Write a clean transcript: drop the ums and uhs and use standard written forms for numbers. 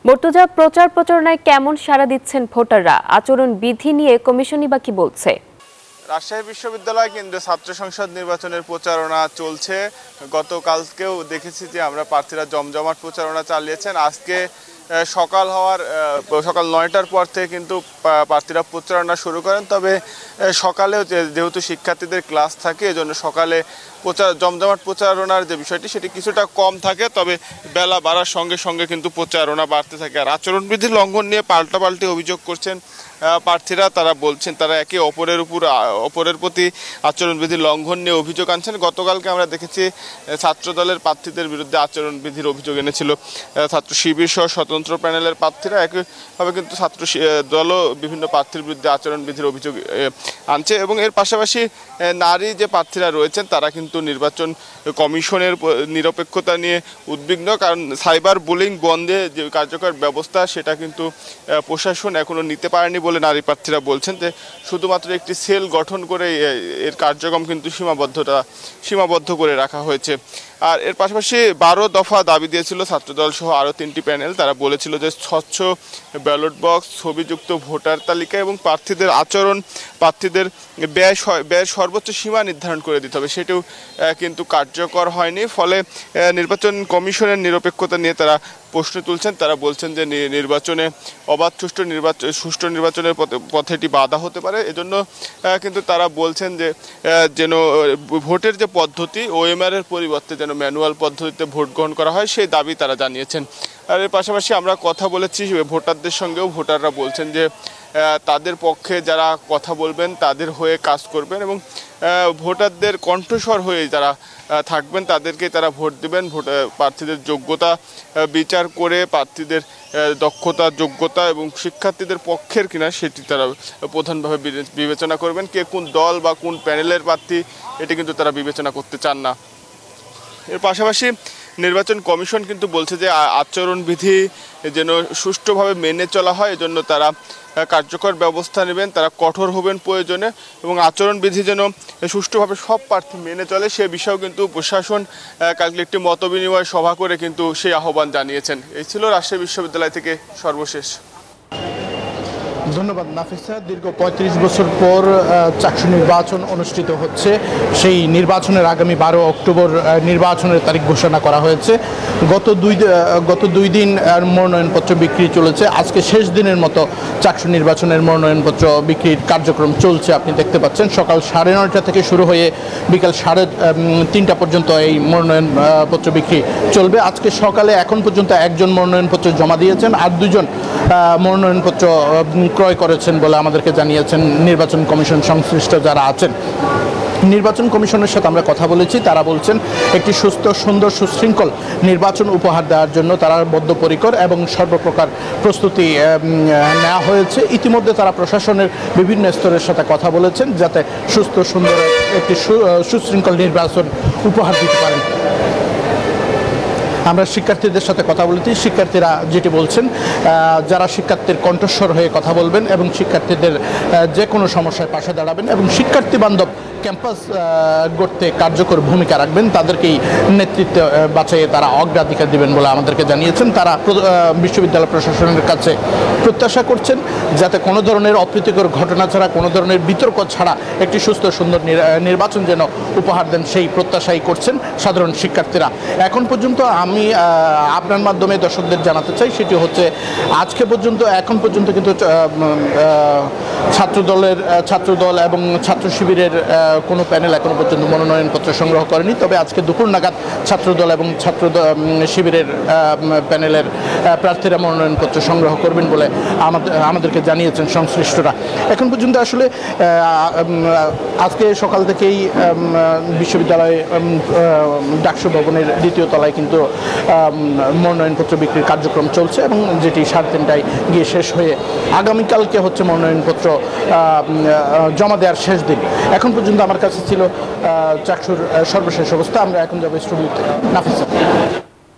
মর্তুজা, প্রচার প্রচারণায় কেমন সাড়া দিচ্ছেন ভোটাররা? আচরণ বিধি নিয়ে কমিশনই বা কি বলছে? রাজশাহী বিশ্ববিদ্যালয় কেন্দ্রে ছাত্র সংসদ নির্বাচনের প্রচারণা চলছে। গতকালকেও দেখেছি যে আমরা প্রার্থীরা জমজমাট প্রচারণা চালিয়েছেন। আজকে সকাল ৯টার পর থেকে কিন্তু প্রার্থীরা প্রচারণা শুরু করেন। তবে সকালেও যেহেতু শিক্ষার্থীদের ক্লাস থাকে, এজন্য সকালে জমজমাট প্রচারণার যে বিষয়টি সেটি কিছুটা কম থাকে। তবে বেলা বাড়ার সঙ্গে সঙ্গে কিন্তু প্রচারণা বাড়তে থাকে। আর আচরণবিধি লঙ্ঘন নিয়ে পাল্টাপাল্টি অভিযোগ করছেন প্রার্থীরা। তারা বলছেন তারা একে অপরের প্রতি আচরণবিধি লঙ্ঘন নিয়ে অভিযোগ আনছেন। গতকালকে আমরা দেখেছি ছাত্র দলের প্রার্থীদের বিরুদ্ধে আচরণবিধির অভিযোগ এনেছিল ছাত্র শিবির সহ স্বতন্ত্র প্যানেলের প্রার্থীরা। একইভাবে কিন্তু ছাত্র দলও বিভিন্ন প্রার্থীর বিরুদ্ধে আচরণবিধির অভিযোগ আনছে। এবং এর পাশাপাশি নারী যে প্রার্থীরা রয়েছেন তারা কিন্তু নির্বাচন কমিশনের নিরপেক্ষতা নিয়ে উদ্বিগ্ন, কারণ সাইবার বুলিং বন্ধে যে কার্যকর ব্যবস্থা সেটা কিন্তু প্রশাসন এখনো নিতে পারেনি বলে নারী প্রার্থীরা বলছেন। যে শুধুমাত্র একটি সেল গঠন করে এর কার্যক্রম কিন্তু সীমাবদ্ধ করে রাখা হয়েছে। আর এর পাশাপাশি 12 দফা দাবি দিয়েছিল ছাত্রদল সহ আরও 3টি প্যানেল। তারা বলেছিল যে স্বচ্ছ ব্যালট বক্স, ছবিযুক্ত ভোটার তালিকা এবং প্রার্থীদের আচরণ, প্রার্থীদের ব্যয় সর্বোচ্চ সীমা নির্ধারণ করে দিতে হবে। সেটিও কিন্তু কার্যকর হয়নি। ফলে নির্বাচন কমিশনের নিরপেক্ষতা নিয়ে তারা প্রশ্ন তুলছেন। তারা বলছেন যে নির্বাচনে অবাধ সুষ্ঠু নির্বাচনের পথে এটি বাধা হতে পারে। এজন্য কিন্তু তারা বলছেন যে যেন ভোটের যে পদ্ধতি OMR এর পরিবর্তে যেন ম্যানুয়াল পদ্ধতিতে ভোট গ্রহণ করা হয়, সেই দাবি তারা জানিয়েছেন। আর এর পাশাপাশি আমরা কথা বলেছি ভোটারদের সঙ্গেও। ভোটাররা বলছেন যে তাদের পক্ষে যারা কথা বলবেন তাদের হয়ে কাজ করবেন এবং ভোটারদের কণ্ঠস্বর হয়ে যারা থাকবেন তাদেরকে তারা ভোট দেবেন। প্রার্থীদের যোগ্যতা বিচার করে প্রার্থীদের দক্ষতা, যোগ্যতা এবং শিক্ষার্থীদের পক্ষের কিনা সেটি তারা প্রধানভাবে বিবেচনা করবেন। কে কোন দল বা কোন প্যানেলের প্রার্থী এটি কিন্তু তারা বিবেচনা করতে চান না। এর পাশাপাশি নির্বাচন কমিশন কিন্তু বলছে যে আচরণবিধি যেন সুষ্ঠুভাবে মেনে চলা হয়, এজন্য তারা কার্যকর ব্যবস্থা নেবেন। তারা কঠোর হবেন প্রয়োজনে এবং আচরণবিধি যেন সুষ্ঠুভাবে সব প্রার্থী মেনে চলে সে বিষয়েও কিন্তু প্রশাসন কালকে একটি মতবিনিময় সভা করে কিন্তু সেই আহ্বান জানিয়েছেন। এই ছিল রাজশাহী বিশ্ববিদ্যালয় থেকে সর্বশেষ। ধন্যবাদ নাফিসা। দীর্ঘ 35 বছর পর চাকসু নির্বাচন অনুষ্ঠিত হচ্ছে। সেই নির্বাচনের আগামী 12 অক্টোবর নির্বাচনের তারিখ ঘোষণা করা হয়েছে। গত দুই দিন মনোনয়নপত্র বিক্রি চলেছে। আজকে শেষ দিনের মতো চাকসু নির্বাচনের মনোনয়নপত্র বিক্রির কার্যক্রম চলছে। আপনি দেখতে পাচ্ছেন সকাল 9:30 থেকে শুরু হয়ে বিকাল 3:30 পর্যন্ত এই মনোনয়নপত্র বিক্রি চলবে। আজকে সকালে এখন পর্যন্ত একজন মনোনয়নপত্র জমা দিয়েছেন, আর 2জন মনোনয়নপত্র ক্রয় করেছেন বলে আমাদেরকে জানিয়েছেন নির্বাচন কমিশন সংশ্লিষ্ট যারা আছেন। নির্বাচন কমিশনের সাথে আমরা কথা বলেছি। তারা বলছেন একটি সুস্থ, সুন্দর, সুশৃঙ্খল নির্বাচন উপহার দেওয়ার জন্য তারা বদ্ধপরিকর এবং সর্বপ্রকার প্রস্তুতি নেওয়া হয়েছে। ইতিমধ্যে তারা প্রশাসনের বিভিন্ন স্তরের সাথে কথা বলেছেন যাতে সুস্থ, সুন্দর একটি সুশৃঙ্খল নির্বাচন উপহার দিতে পারেন। আমরা শিক্ষার্থীদের সাথে কথা বলেছি। শিক্ষার্থীরা যেটি বলছেন, যারা শিক্ষার্থীর কণ্ঠস্বর হয়ে কথা বলবেন এবং শিক্ষার্থীদের যে কোনো সমস্যায় পাশে দাঁড়াবেন এবং শিক্ষার্থী বান্ধব ক্যাম্পাস গড়তে কার্যকর ভূমিকা রাখবেন, তাদেরকেই নেতৃত্ব বাছাইয়ে তারা অগ্রাধিকার দিবেন বলে আমাদেরকে জানিয়েছেন। তারা বিশ্ববিদ্যালয় প্রশাসনের কাছে প্রত্যাশা করছেন যাতে কোনো ধরনের অপ্রীতিকর ঘটনা ছাড়া, কোনো ধরনের বিতর্ক ছাড়া একটি সুস্থ, সুন্দর নির্বাচন যেন উপহার দেন, সেই প্রত্যাশাই করছেন সাধারণ শিক্ষার্থীরা। এখন পর্যন্ত আমি আপনার মাধ্যমে দর্শকদের জানাতে চাই সেটি হচ্ছে এখন পর্যন্ত কিন্তু ছাত্রদল এবং ছাত্র শিবিরের কোনো প্যানেল এখনো পর্যন্ত মনোনয়নপত্র সংগ্রহ করেনি। তবে আজকে দুপুর নাগাদ ছাত্রদল এবং শিবিরের প্যানেলের প্রার্থীরা মনোনয়নপত্র সংগ্রহ করবেন বলে আমাদেরকে জানিয়েছেন সংশ্লিষ্টরা। এখন পর্যন্ত আসলে আজকে সকাল থেকেই বিশ্ববিদ্যালয় ডাকসু ভবনের 2য় তলায় কিন্তু মনোনয়নপত্র বিক্রির কার্যক্রম চলছে এবং যেটি 3:30টায় গিয়ে শেষ হয়ে আগামীকালকে হচ্ছে মনোনয়নপত্র জমা দেওয়ার শেষ দিন। এখন পর্যন্ত আমার কাছে ছিল চাকসুর সর্বশেষ অবস্থা। আমরা এখন যাবো স্টুডিওতে। নাফিসা।